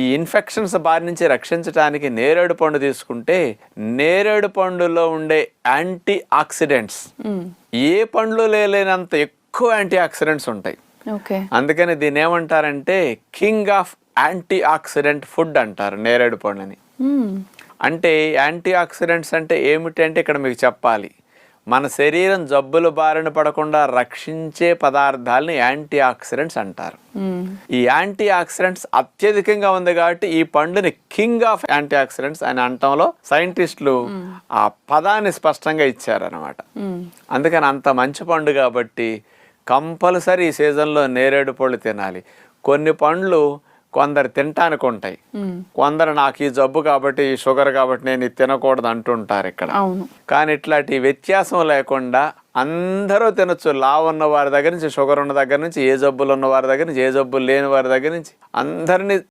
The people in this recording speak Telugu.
ఈ ఇన్ఫెక్షన్స్ బారి నుంచి రక్షించడానికి నేరేడు పండు తీసుకుంటే నేరేడు పండులో ఉండే యాంటీ ఆక్సిడెంట్స్ ఏ పండ్లు లేనంత ఎక్కువ యాంటీ ఆక్సిడెంట్స్ ఉంటాయి. అందుకని దీన్ని ఏమంటారంటే king of anti oxidant food అంటారు నేరేడు పండుని. అంటే యాంటీ ఆక్సిడెంట్స్ అంటే ఏమిటి అంటే ఇక్కడ మీకు చెప్పాలి, మన శరీరం జబ్బుల బారిన పడకుండా రక్షించే పదార్థాలని యాంటీ ఆక్సిడెంట్స్ అంటారు. ఈ యాంటీ ఆక్సిడెంట్స్ అత్యధికంగా ఉంది కాబట్టి ఈ పండుని కింగ్ ఆఫ్ యాంటీ ఆక్సిడెంట్స్ అని అనటంలో సైంటిస్టులు ఆ పదాన్ని స్పష్టంగా ఇచ్చారనమాట. అందుకని అంత మంచి పండు కాబట్టి కంపల్సరీ ఈ సీజన్లో నేరేడు పళ్ళు తినాలి. కొన్ని పండ్లు కొందరు తినటానికి ఉంటాయి, కొందరు నాకు ఈ జబ్బు కాబట్టి ఈ షుగర్ కాబట్టి నేను ఇది తినకూడదు అంటుంటారు ఇక్కడ. కానీ ఇట్లాంటి వ్యత్యాసం లేకుండా అందరూ తినొచ్చు. లావు ఉన్న వారి దగ్గర నుంచి, షుగర్ ఉన్న దగ్గర నుంచి, ఏ జబ్బులు ఉన్న వారి దగ్గర నుంచి, ఏ జబ్బులు లేని వారి దగ్గర నుంచి అందరినీ